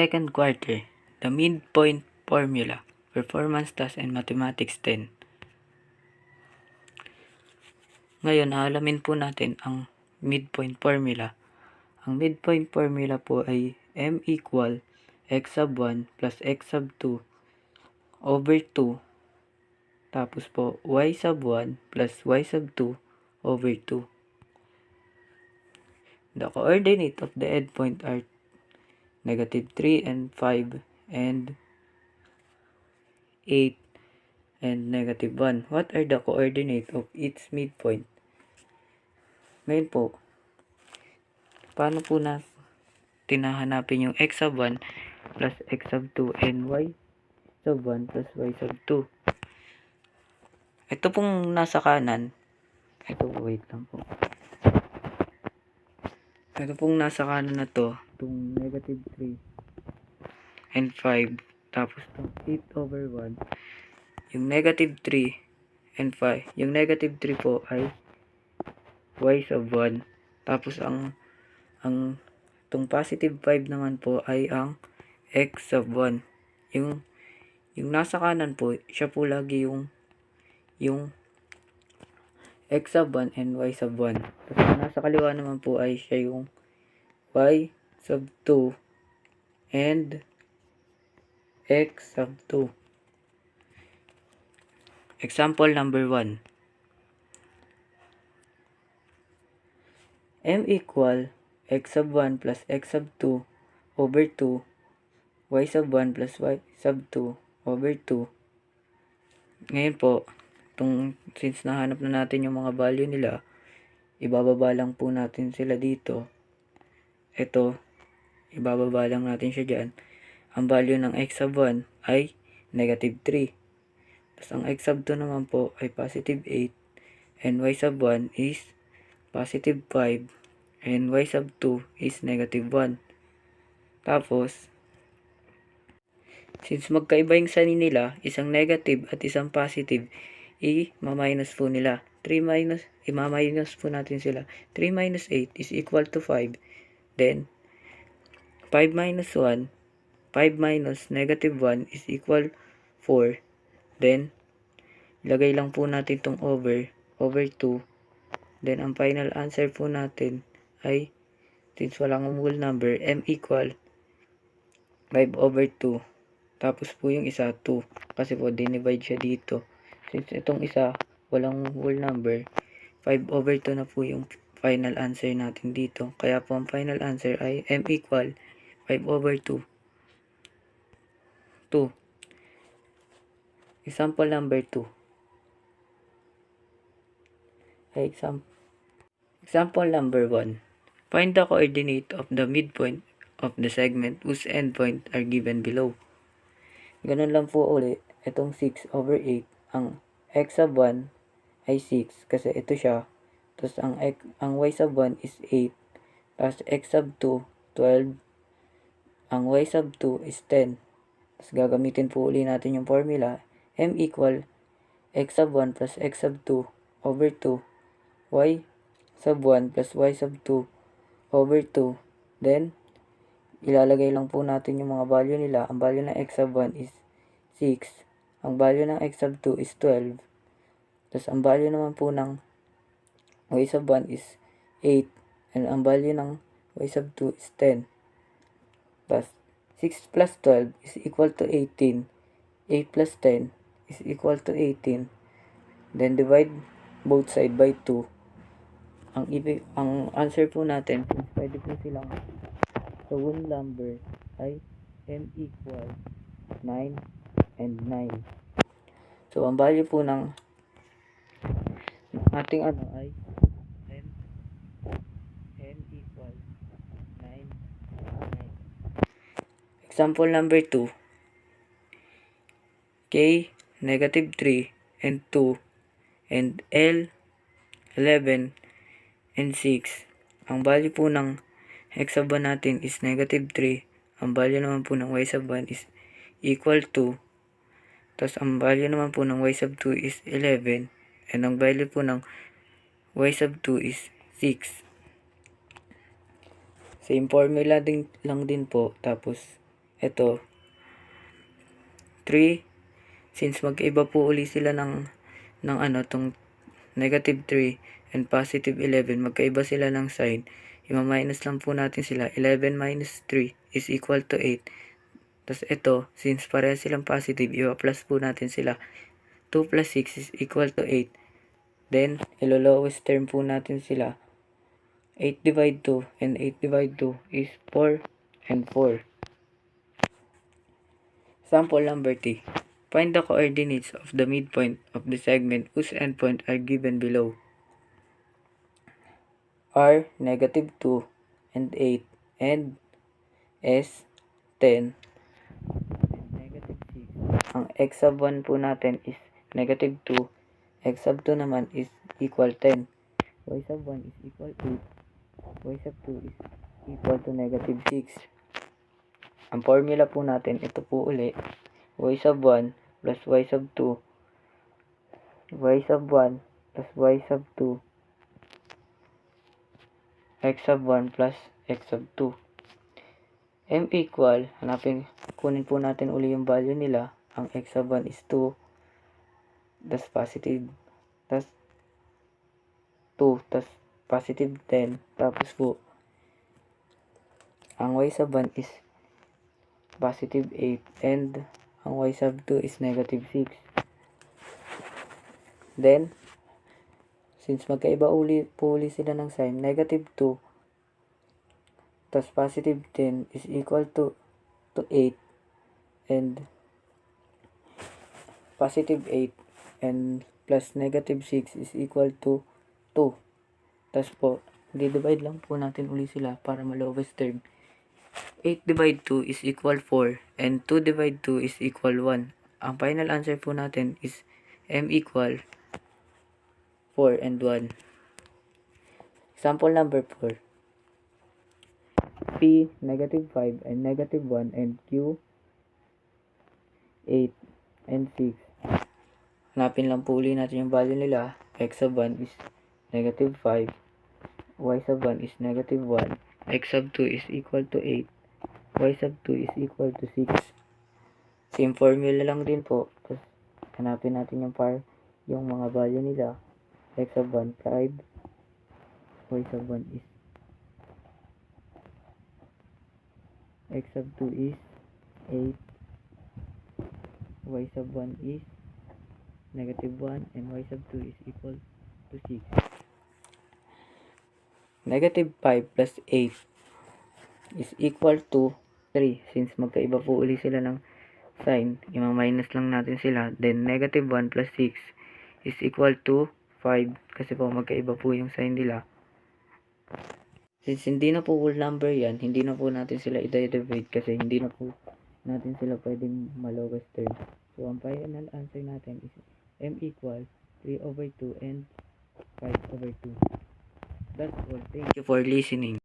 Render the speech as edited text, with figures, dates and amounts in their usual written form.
Second quarter, the midpoint formula, performance task and mathematics 10. Ngayon, aalamin po natin ang midpoint formula. Ang midpoint formula po ay m equal x sub 1 plus x sub 2 over 2 tapos po y sub 1 plus y sub 2 over 2. The coordinate of the endpoint are -3 and 5 and 8 and -1. What are the coordinates of each midpoint? Ngayon po, paano po tinahanapin yung x sub 1 plus x sub 2 and y sub 1 plus y sub 2? Ito pong nasa kanan, wait lang po. Ito pong nasa kanan na to, itong -3 and 5, tapos itong 8 over 1, yung -3 and 5, yung -3 po ay y sub 1, tapos itong positive 5 naman po ay ang x sub 1. Yung nasa kanan po, siya po lagi yung x sub 1 and y sub 1. Tapos yung nasa kaliwa naman po ay siya yung y sub 2 and x sub 2. Example number 1. M equal x sub 1 plus x sub 2 over 2, y sub 1 plus y sub 2 over 2. Ngayon po, since nahanap na natin yung mga value nila, ibababa lang po natin sila dito. Ito, ibababa lang natin siya dyan. Ang value ng x sub 1 ay -3. Tapos ang x sub 2 naman po ay +8. And y sub 1 is +5. And y sub 2 is -1. Tapos, since magkaiba yung sign nila, isang negative at isang positive, i-minus po nila. I-minus po natin sila. 3 minus 8 is equal to 5. Then, 5 minus 1, 5 minus -1 is equal 4. Then, ilagay lang po natin itong over 2. Then, ang final answer po natin ay, since walang whole number, m equal 5 over 2. Tapos po yung isa, 2. Kasi po, dinivide siya dito. Since itong isa, walang whole number, 5 over 2 na po yung final answer natin dito. Kaya po, ang final answer ay m equal 5 over 2. Example number 2. Example number 1. Find the coordinate of the midpoint of the segment whose endpoint are given below. Ganun lang po ulit. Itong 6 over 8. Ang x sub 1 ay 6 kasi ito siya. Tapos ang y sub 1 is 8. Tapos x sub 2, 12. Ang y sub 2 is 10. Tapos gagamitin po uli natin yung formula. M equal x sub 1 plus x sub 2 over 2. Y sub 1 plus y sub 2 over 2. Then, ilalagay lang po natin yung mga value nila. Ang value ng x sub 1 is 6. Ang value ng x sub 2 is 12. Tapos, ang value naman po ng y sub 1 is 8. And ang value ng y sub 2 is 10. Tapos, 6 plus 12 is equal to 18. 8 plus 10 is equal to 18. Then, divide both side by 2. Ang answer po natin, pwede po silang sa whole number ay m equal 9 and 9. So, ang value po ng ating ay m equal 9 and 9. Example number 2. K, -3 and 2 and L, 11 and 6. Ang value po ng x sub 1 natin is -3. Ang value naman po ng y sub 1 is equal to. Tapos ang value naman po ng y sub 2 is 11. And ang value po ng y sub 2 is 6. Same formula lang din po. Tapos ito, 3, since magkaiba po uli sila ng tong negative 3 and positive 11, magkaiba sila ng sign, ima-minus lang po natin sila. 11 minus 3 is equal to 8. Tapos ito, since parehas silang positive, i-plus po natin sila. 2 plus 6 is equal to 8. Then, ilo-lowest term po natin sila. 8 divide 2 and 8 divide 2 is 4 and 4. Sample number 3. Find the coordinates of the midpoint of the segment whose endpoint are given below. R, negative 2 and 8 and S, 10 and negative 6. Ang x sub 1 po natin is negative 2. X sub 2 naman is equal 10. Y sub 1 is equal 8. Y sub 2 is equal to negative 6. Ang formula po natin, ito po uli. Y sub 1 plus Y sub 2. Y sub 1 plus Y sub 2. X sub 1 plus X sub 2. M equal, kunin po natin uli yung value nila. Ang X sub 1 is 2. Das positive. Das 2. Das positive 10. Tapos po, ang Y sub 1 is positive 8 and ang Y sub 2 is negative 6. Then, since magkaiba po uli sila ng sign, negative 2 tas positive 10 is equal to 8 and positive 8 and plus negative 6 is equal to 2. Tas po, divide lang po natin uli sila para ma-lowest term. 8 divide 2 is equal 4 and 2 divide 2 is equal 1. Ang final answer po natin is M equal 4 and 1. Example number 4. P, negative 5 and negative 1 and Q, 8 and 6. Hanapin lang po uli natin yung value nila. X sub 1 is negative 5. Y sub 1 is negative 1. X sub 2 is equal to 8. Y sub 2 is equal to 6. Same formula lang din po. Tapos, hanapin natin yung mga value nila. X sub 1, 5. Y sub 1 is X sub 2 is 8. Y sub 1 is negative 1 and Y sub 2 is equal to 6. Negative 5 plus 8 is equal to 3. Since magkaiba po uli sila ng sign, ima-minus lang natin sila. Then, negative 1 plus 6 is equal to 5. Kasi po magkaiba po yung sign nila. Since hindi na po whole number yan, hindi na po natin sila i-divide kasi hindi na po natin sila pwedeng ma-lowest term. So, ang final answer natin is M equal 3 over 2 and 5 over 2. That's all. Thank you for listening.